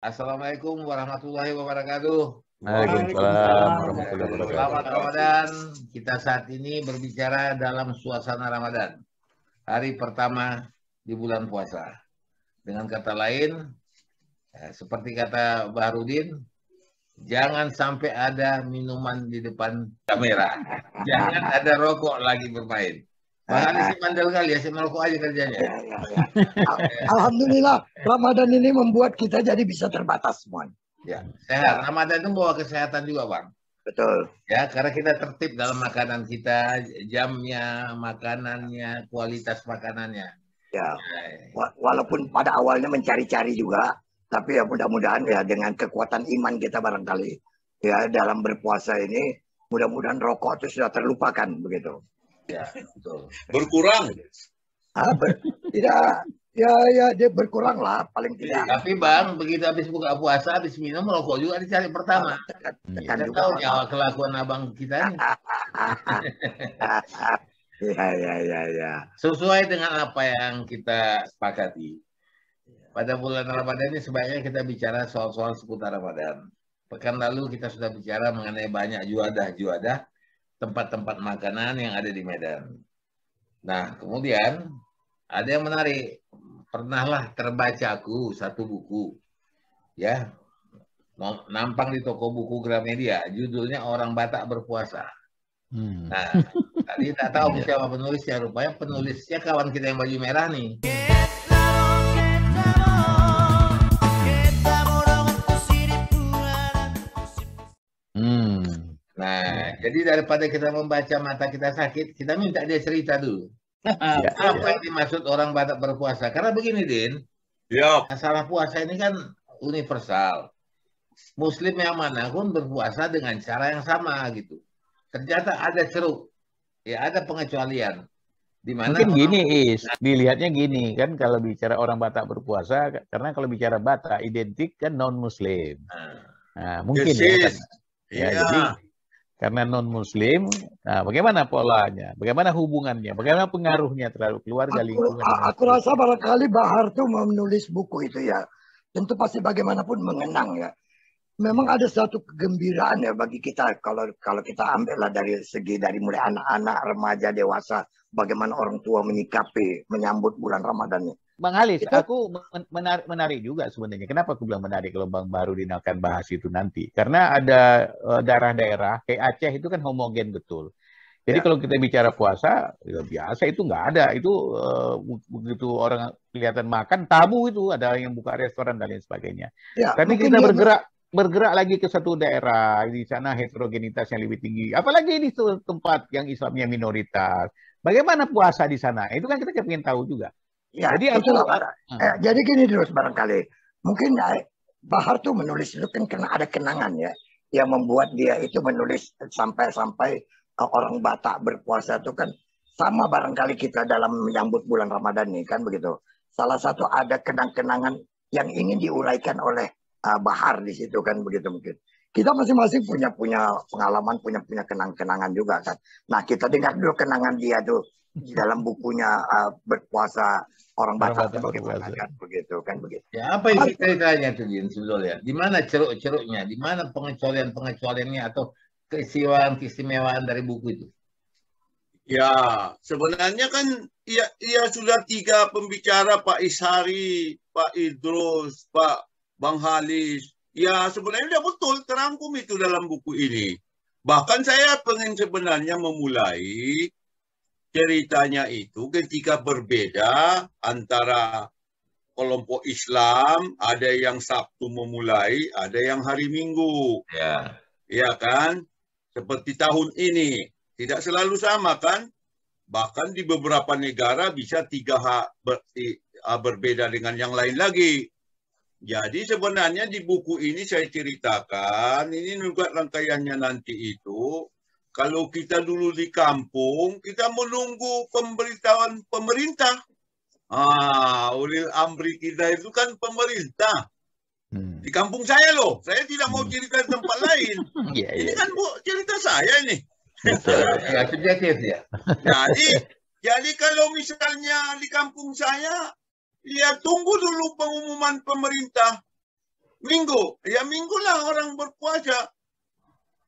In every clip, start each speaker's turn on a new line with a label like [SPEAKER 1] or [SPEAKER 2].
[SPEAKER 1] Assalamualaikum warahmatullahi wabarakatuh.
[SPEAKER 2] Waalaikumsalam warahmatullahi
[SPEAKER 1] Selamat
[SPEAKER 2] wabarakatuh.
[SPEAKER 1] Ramadan. Kita saat ini berbicara dalam suasana Ramadan. Hari pertama di bulan puasa. Dengan kata lain, seperti kata Baharudin, jangan sampai ada minuman di depan kamera. Jangan ada rokok lagi bermain. Bang Ali sih mandel kali ya, sih merokok aja kerjanya.
[SPEAKER 3] Alhamdulillah, Ramadan ini membuat kita jadi bisa terbatas semua.
[SPEAKER 1] Ya, sehat. Ramadan itu bawa kesehatan juga, Bang.
[SPEAKER 3] Betul.
[SPEAKER 1] Ya, karena kita tertib dalam makanan kita, jamnya, makanannya, kualitas makanannya.
[SPEAKER 3] Ya, walaupun pada awalnya mencari-cari juga, tapi ya mudah-mudahan ya dengan kekuatan iman kita barangkali ya dalam berpuasa ini, mudah-mudahan rokok itu sudah terlupakan begitu.
[SPEAKER 1] Ya, betul.
[SPEAKER 4] Berkurang.
[SPEAKER 3] Tidak, ya dia berkurang lah paling tidak.
[SPEAKER 1] Tapi Bang, begitu habis buka puasa, habis minum rokok juga dicari pertama. Kita tahu nyawa kelakuan abang kita ini.
[SPEAKER 3] Ya.
[SPEAKER 1] Sesuai dengan apa yang kita sepakati. Pada bulan Ramadan ini sebaiknya kita bicara soal-soal seputar Ramadan. Pekan lalu kita sudah bicara mengenai banyak juadah-juadah tempat-tempat makanan yang ada di Medan. Nah, kemudian ada yang menarik. Pernahlah terbaca aku satu buku. Ya, nampang di toko buku Gramedia. Judulnya Orang Batak Berpuasa. Nah, tadi tak tahu siapa penulisnya. Rupanya penulisnya kawan kita yang baju merah nih. Nah, jadi daripada kita membaca mata kita sakit, kita minta dia cerita dulu. Apa yang dimaksud orang Batak berpuasa? Karena begini, Din. Masalah puasa ini kan universal. Muslim yang mana pun berpuasa dengan cara yang sama gitu. Ternyata ada ceruk, ya ada pengecualian. Dimana
[SPEAKER 2] mungkin gini dilihatnya gini kan kalau bicara orang Batak berpuasa, karena kalau bicara Batak identik kan non Muslim. Nah, mungkin jadi karena non-Muslim, nah bagaimana polanya, bagaimana hubungannya, bagaimana pengaruhnya terhadap keluarga, lingkungan.
[SPEAKER 3] Aku rasa barangkali Bahar tuh menulis buku itu ya, tentu pasti bagaimanapun mengenang ya. Memang ada satu kegembiraan ya bagi kita kalau kita ambillah dari segi dari mulai anak-anak, remaja, dewasa, bagaimana orang tua menyambut bulan Ramadan ini.
[SPEAKER 2] Bang Halis, aku menarik juga sebenarnya. Kenapa aku bilang menarik kalau Bang Baharudin akan bahas itu nanti? Karena ada daerah-daerah kayak Aceh itu kan homogen betul. Jadi kalau kita bicara puasa, ya biasa itu nggak ada. Itu begitu orang kelihatan makan, tabu itu. Ada yang buka restoran dan lain sebagainya. Tapi kita bergerak lagi ke satu daerah, di sana heterogenitas yang lebih tinggi. Apalagi di tempat yang Islamnya minoritas. Bagaimana puasa di sana? Itu kan kita ingin tahu juga.
[SPEAKER 3] Ya, jadi gini dulu barangkali. Mungkin Bahar tuh menulis itu kan karena ada kenangan ya. Yang membuat dia itu menulis sampai orang Batak berpuasa itu kan sama barangkali kita dalam menyambut bulan Ramadan nih kan begitu. Salah satu ada kenang-kenangan yang ingin diuraikan oleh Bahar di situ kan begitu mungkin. Kita masing-masing punya pengalaman, punya kenang-kenangan juga kan. Nah, kita dengar dulu kenangan dia tuh di dalam bukunya berpuasa orang Batak bagaimana kan begitu.
[SPEAKER 1] Ya, apa isi ceritanya tuh Din sebetulnya? Di mana ceruk-ceruknya? Di mana pengecualian-pengecualiannya atau keistimewaan dari buku itu?
[SPEAKER 4] Ya, sebenarnya kan ya sudah 3 pembicara, Pak Ishari, Pak Idrus, Pak Bang Halis. Ya, sebenarnya betul terangkum itu dalam buku ini. Bahkan saya pengen sebenarnya memulai ceritanya itu ketika berbeda antara kelompok Islam, ada yang Sabtu memulai, ada yang hari Minggu. Ya kan? Seperti tahun ini. Tidak selalu sama kan? Bahkan di beberapa negara bisa 3 berbeda dengan yang lain lagi. Jadi sebenarnya di buku ini saya ceritakan, ini juga rangkaiannya nanti itu, kalau kita dulu di kampung, kita menunggu pemberitahuan pemerintah. Ulil amri kita itu kan pemerintah. Di kampung saya loh, saya tidak mau cerita di tempat lain. Ini kan cerita saya ini.
[SPEAKER 1] Subjektif ya.
[SPEAKER 4] Jadi kalau misalnya di kampung saya, ya tunggu dulu pengumuman pemerintah. Minggu, ya minggu lah orang berpuasa.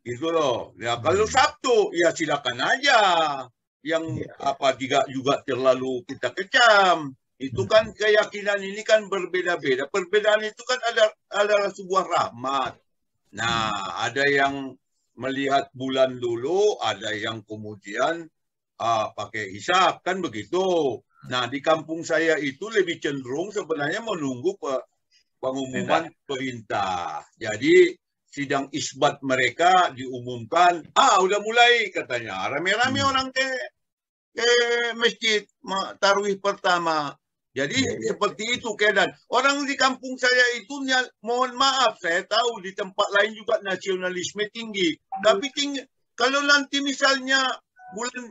[SPEAKER 4] Gitu loh. Ya kalau Sabtu, ya silakan aja. Yang apa tidak juga terlalu kita kecam. Itu kan keyakinan ini kan berbeda-beda. Perbedaan itu kan adalah sebuah rahmat. Nah, ada yang melihat bulan dulu, ada yang kemudian pakai hisab, kan begitu. Nah, di kampung saya itu lebih cenderung sebenarnya menunggu pengumuman perintah. Jadi sidang isbat mereka diumumkan, udah mulai katanya. Rame-rame orang ke masjid tarawih pertama. Jadi seperti itu keadaan. Orang di kampung saya itu, mohon maaf, saya tahu di tempat lain juga nasionalisme tinggi. Tapi kalau nanti misalnya bulan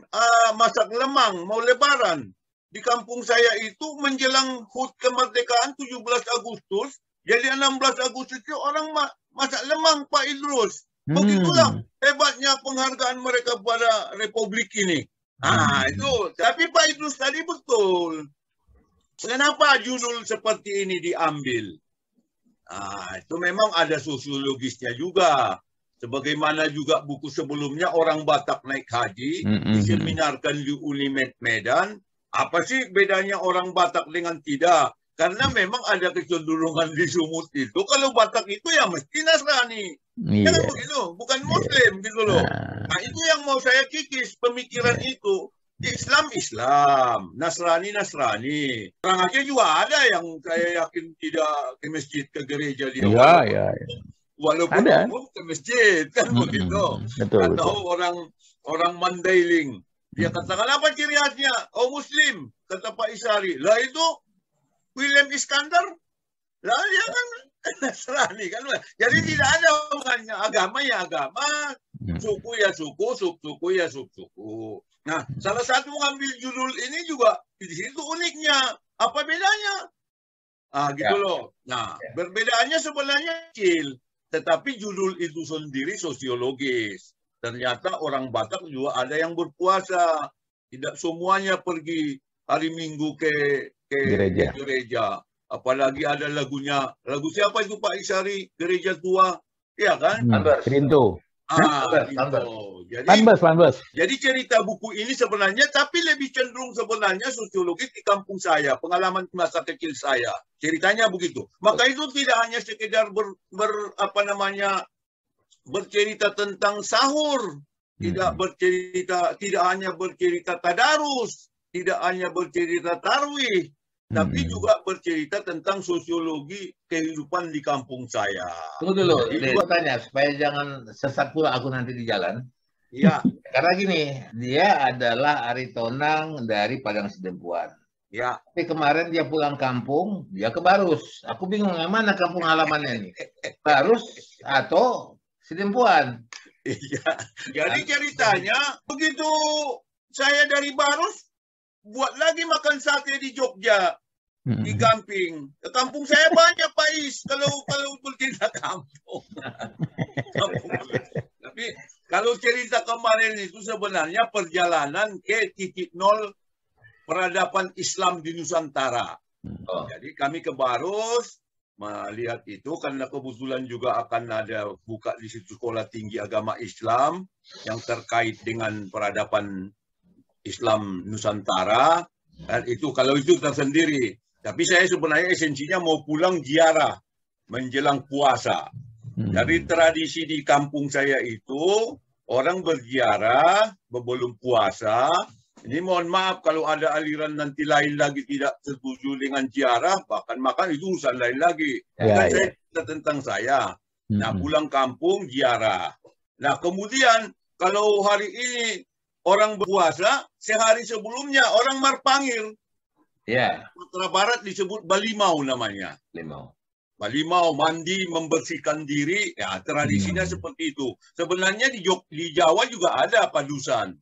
[SPEAKER 4] masak lemang, mau lebaran, di kampung saya itu menjelang HUT kemerdekaan 17 Agustus, jadi 16 Agustus itu orang masak lemang, Pak Idrus. Begitulah hebatnya penghargaan mereka pada Republik ini. Itu. Tapi Pak Idrus tadi betul. Kenapa judul seperti ini diambil? Itu memang ada sosiologisnya juga. Sebagaimana juga buku sebelumnya orang Batak naik haji, diseminarkan di Unimed Medan. Apa sih bedanya orang Batak dengan tidak? Karena memang ada kecenderungan di Sumut itu, kalau Batak itu ya mesti Nasrani. Jangan begitu, bukan Muslim gitu loh. Nah itu yang mau saya kikis, pemikiran itu. Islam, Nasrani. Orang Aceh juga ada yang saya yakin tidak ke masjid, ke gereja dia. Walaupun umum ke masjid, kan begitu. Atau orang Mandailing, dia katakan apa ciri khasnya? Oh Muslim, kata Pak Isari. Lah itu William Iskandar, lah dia kan Nasrani kan. Jadi tidak ada hubungannya, agama ya agama, suku ya suku ya suku. Nah, salah satu mengambil judul ini juga di situ uniknya. Apa bedanya? Gitu loh. Nah, perbedaannya sebenarnya kecil, tetapi judul itu sendiri sosiologis. Ternyata orang Batak juga ada yang berpuasa. Tidak semuanya pergi hari Minggu ke gereja. Apalagi ada lagu siapa itu Pak Isari, gereja tua, ya kan?
[SPEAKER 2] Rindu.
[SPEAKER 4] Jadi cerita buku ini sebenarnya, tapi lebih cenderung sebenarnya sosiologis di kampung saya, pengalaman masa kecil saya. Ceritanya begitu. Maka itu tidak hanya sekedar bercerita tentang sahur, tidak hanya bercerita tadarus, tidak hanya bercerita tarwih, tapi juga bercerita tentang sosiologi kehidupan di kampung saya.
[SPEAKER 1] Tunggu dulu, gue tanya supaya jangan sesat pula aku nanti di jalan.
[SPEAKER 4] Iya.
[SPEAKER 1] Karena gini, dia adalah Aritonang dari Padang Sidempuan.
[SPEAKER 4] Ya.
[SPEAKER 1] Tapi kemarin dia pulang kampung, dia ke Barus. Aku bingung yang mana kampung halamannya ini. Barus atau Sidempuan.
[SPEAKER 4] Iya. Jadi ceritanya begitu saya dari Barus, buat lagi makan sate di Jogja, di Gamping. Kampung saya banyak, Pak Is, kalau bercerita kampung. Tapi kalau cerita kemarin itu sebenarnya perjalanan ke titik nol peradaban Islam di Nusantara. Jadi kami ke Barus, melihat itu karena kebetulan juga akan ada buka di situ sekolah tinggi agama Islam yang terkait dengan peradaban Islam Nusantara, dan itu kalau itu tersendiri. Tapi saya sebenarnya esensinya mau pulang ziarah menjelang puasa. Dari tradisi di kampung saya itu orang berziarah sebelum puasa. Ini mohon maaf kalau ada aliran nanti lain lagi tidak setuju dengan ziarah, bahkan makan itu urusan lain lagi. Saya tentang saya. Nah pulang kampung ziarah. Nah kemudian kalau hari ini orang berpuasa, sehari sebelumnya orang Marpangir. Sumatera Barat disebut Balimau namanya. Balimau, mandi, membersihkan diri. Ya, tradisinya seperti itu. Sebenarnya di Jawa juga ada padusan.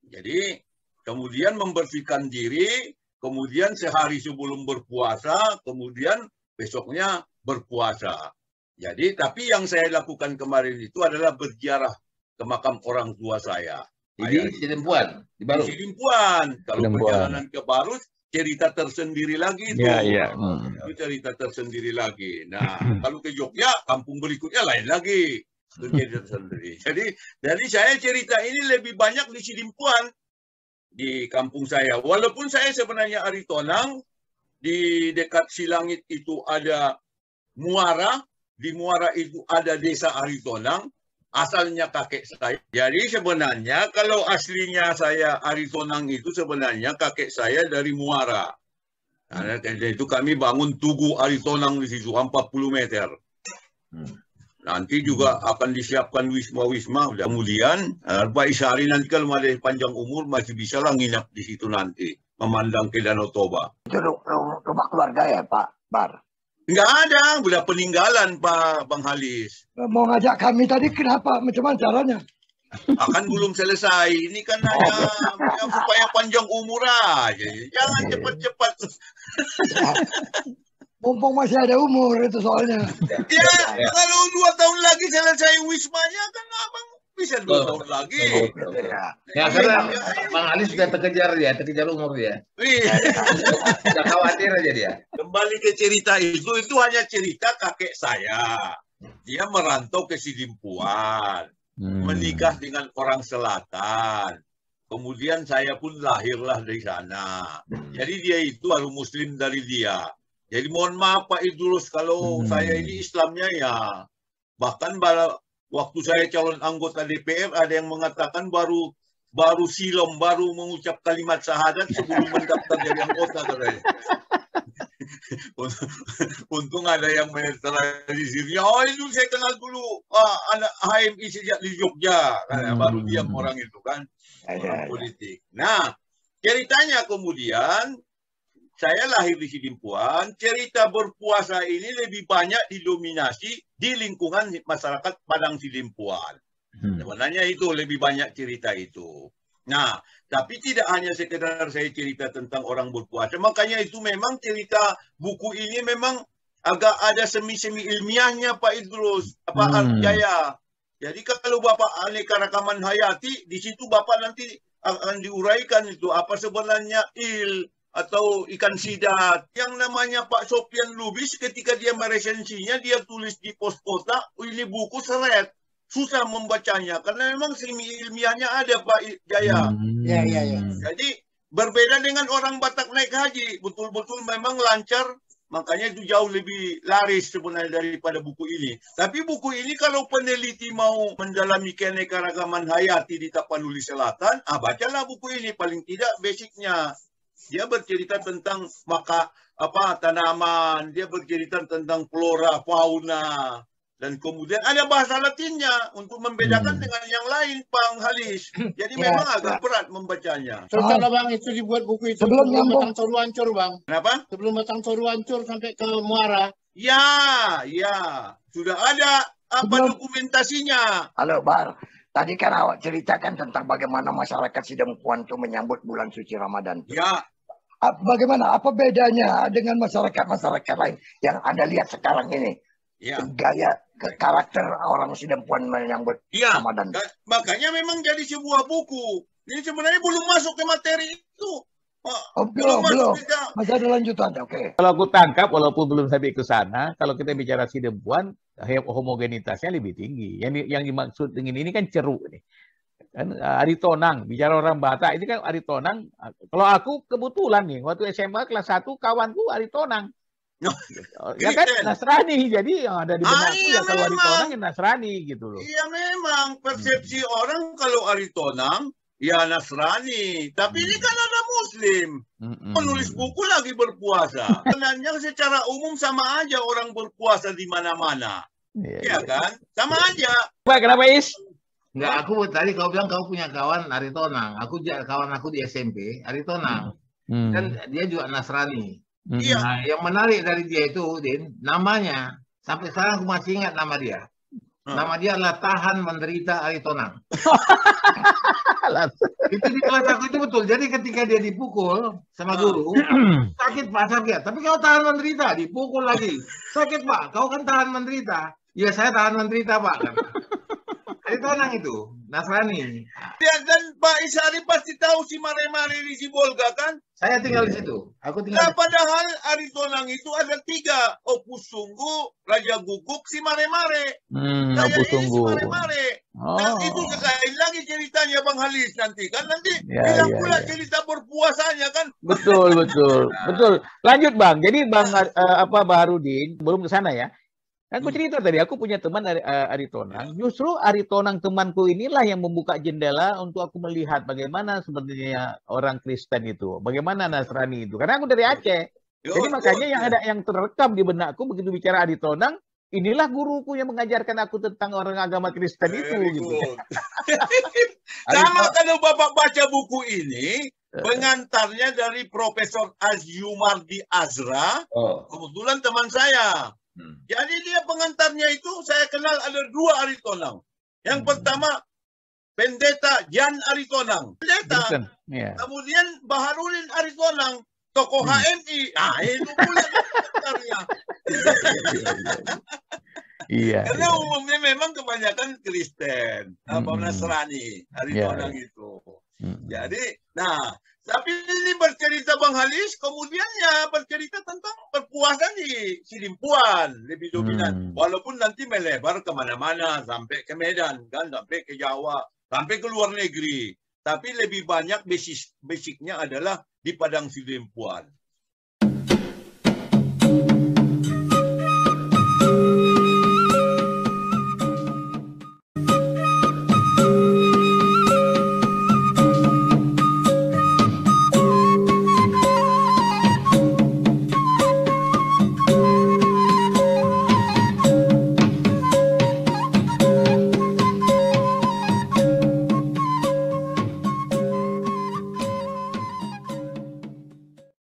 [SPEAKER 4] Jadi, kemudian membersihkan diri, kemudian sehari sebelum berpuasa, kemudian besoknya berpuasa. Jadi, tapi yang saya lakukan kemarin itu adalah berziarah ke makam orang tua saya.
[SPEAKER 1] Di Sidempuan, di Barus.
[SPEAKER 4] Sidempuan. Kalau perjalanan ke Barus, cerita tersendiri lagi itu. Itu cerita tersendiri lagi. Nah, kalau ke Jogja, kampung berikutnya lain lagi. Itu cerita tersendiri. Jadi saya cerita ini lebih banyak di Sidimpuan, di kampung saya. Walaupun saya sebenarnya Aritonang, di dekat Silangit itu ada Muara, di Muara itu ada desa Aritonang, asalnya kakek saya. Jadi sebenarnya kalau aslinya saya Aritonang itu sebenarnya kakek saya dari Muara. Nah, itu kami bangun Tugu Aritonang di situ 40 meter. Nanti juga akan disiapkan wisma-wisma. Kemudian Pak Ishari nanti kalau masih panjang umur masih bisa lah nginap di situ nanti, memandang ke Danau Toba.
[SPEAKER 3] Itu rumah keluarga ya Pak Bar?
[SPEAKER 4] Enggak ada, udah peninggalan Pak Bang Halis.
[SPEAKER 3] Mau ngajak kami tadi kenapa? Macam mana caranya?
[SPEAKER 4] Akan belum selesai. Ini kan hanya supaya panjang umur aja. Jangan cepat-cepat.
[SPEAKER 3] Mumpung masih ada umur itu soalnya.
[SPEAKER 4] Ya, kalau 2 tahun lagi selesai wismanya kan abang bisa 2 tahun lagi.
[SPEAKER 1] Ya karena Bang Ali sudah terkejar umur dia. Sudah khawatir aja dia.
[SPEAKER 4] Kembali ke cerita itu hanya cerita kakek saya. Dia merantau ke Sidimpuan, menikah dengan orang selatan. Kemudian saya pun lahirlah dari sana. Jadi dia itu harus Muslim dari dia. Jadi mohon maaf Pak Idrus kalau saya ini Islamnya ya. Bahkan waktu saya calon anggota DPR ada yang mengatakan baru silom, baru mengucap kalimat syahadat sebelum mendaftar jadi anggota katanya. Untung ada yang menetralisirnya. Oh itu saya kenal dulu anak HMI sejak di Jogja. Baru diam orang itu kan. Orang politik. Nah ceritanya kemudian saya lahir di Sidimpuan, cerita berpuasa ini lebih banyak didominasi di lingkungan masyarakat Padang Sidimpuan. Sebenarnya itu lebih banyak cerita itu. Nah, tapi tidak hanya sekedar saya cerita tentang orang berpuasa, makanya itu memang cerita buku ini memang agak ada semi-semi ilmiahnya Pak Idrus, Pak Arjaya. Jadi kalau Bapak aneka rekaman hayati, di situ Bapak nanti akan diuraikan itu apa sebenarnya atau ikan sidat. Yang namanya Pak Sofian Lubis ketika dia meresensinya, dia tulis di pos kota, ini buku seret. Susah membacanya, karena memang semi ilmiahnya ada Pak Jaya.
[SPEAKER 3] Ya.
[SPEAKER 4] Jadi berbeda dengan orang Batak naik haji, betul-betul memang lancar, makanya itu jauh lebih laris sebenarnya daripada buku ini. Tapi buku ini kalau peneliti mau mendalami keanekaragaman hayati di Tapanuli Selatan, bacalah buku ini, paling tidak basicnya. Dia bercerita tentang tanaman, dia bercerita tentang flora, fauna, dan kemudian ada bahasa Latinnya untuk membedakan dengan yang lain, Bang Halis. Jadi memang agak berat membacanya.
[SPEAKER 5] Sultan Bang itu dibuat buku itu sebelum Batang Toru hancur, Bang.
[SPEAKER 4] Kenapa?
[SPEAKER 5] Sebelum Batang Toru hancur sampai ke Muara.
[SPEAKER 4] Ya, sudah ada dokumentasinya.
[SPEAKER 3] Halo Bar. Tadi kan awak ceritakan tentang bagaimana masyarakat Sidimpuan itu menyambut bulan suci Ramadan.
[SPEAKER 4] Ya.
[SPEAKER 3] Bagaimana? Apa bedanya dengan masyarakat lain yang Anda lihat sekarang ini?
[SPEAKER 4] Ya.
[SPEAKER 3] Gaya karakter orang Sidimpuan menyambut Ramadan.
[SPEAKER 4] Makanya memang jadi sebuah buku. Ini sebenarnya belum masuk ke materi itu.
[SPEAKER 3] Belum. Masih ada lanjutan. Oke.
[SPEAKER 2] Kalau aku tangkap, walaupun belum sampai ke sana, kalau kita bicara Sidimpuan, homogenitasnya lebih tinggi. Yang dimaksud dengan ini kan ceruk nih. Kan Aritonang, bicara orang Batak, ini kan Aritonang. Kalau aku kebetulan nih, waktu SMA kelas 1 kawanku Aritonang. Ya kan Nasrani, jadi yang ada di benakku ya kalau Aritonang ya Nasrani gitu loh.
[SPEAKER 4] Iya memang persepsi orang kalau Aritonang ya Nasrani, tapi ini kan ada Muslim. Penulis buku lagi berpuasa. Sebenarnya secara umum sama aja orang berpuasa di mana-mana. Iya kan? Sama aja.
[SPEAKER 2] Kenapa Is?
[SPEAKER 1] Enggak, aku tadi kau bilang kau punya kawan Aritonang. Kawan aku di SMP Aritonang. Dan dia juga Nasrani.
[SPEAKER 4] Iya.
[SPEAKER 1] Nah, yang menarik dari dia itu, Din, namanya sampai sekarang aku masih ingat nama dia. Nama dia adalah Tahan Menderita Aritonang. Itu di kelas aku itu betul. Jadi ketika dia dipukul sama guru, sakit Pak, sakit. Tapi kau tahan menderita, dipukul lagi. Sakit Pak, kau kan tahan menderita. Ya saya tahan menderita Pak. Aritonang itu, Nasrani.
[SPEAKER 4] Dan Pak Ishari pasti tahu si Mare-Mare di Sibolga kan?
[SPEAKER 1] Saya tinggal di situ. Aku tinggal
[SPEAKER 4] Nah,
[SPEAKER 1] di situ.
[SPEAKER 4] padahal Aritonang itu ada 3. Opus Sunggu, Raja Guguk, si Mare-Mare. Saya
[SPEAKER 2] Opus
[SPEAKER 4] ini si
[SPEAKER 2] Sunggu.
[SPEAKER 4] Mare-Mare. Nah, itu lain lagi ceritanya Bang Halis nanti kan. Nanti bilang pula cerita berpuasanya kan.
[SPEAKER 2] Betul. Lanjut Bang. Jadi Bang Baharudin belum ke sana ya. Aku cerita tadi, aku punya teman Aritonang. Justru Aritonang temanku inilah yang membuka jendela untuk aku melihat bagaimana sebenarnya orang Kristen itu, bagaimana Nasrani itu. Karena aku dari Aceh. Jadi makanya yang terekam di benakku begitu bicara Aritonang, inilah guruku yang mengajarkan aku tentang orang agama Kristen itu. Gitu.
[SPEAKER 4] Sama kalau Bapak baca buku ini, pengantarnya dari Profesor Azyumardi Azra, kebetulan teman saya. Jadi dia pengantarnya itu saya kenal ada 2 Aritonang. Yang pertama Pendeta Jan Aritonang. Pendeta. Kemudian Baharudin Aritonang, tokoh HMI. Itu pula pengantarnya. Karena umumnya memang kebanyakan Kristen, Nasrani, Aritonang itu. Jadi, tapi ini bercerita Bang Halis, kemudian ya bercerita tentang perpuasan di Silimpuan, lebih dominan. Walaupun nanti melebar kemana-mana, sampai ke Medan, kan, sampai ke Jawa, sampai ke luar negeri. Tapi lebih banyak basicnya adalah di Padang Silimpuan.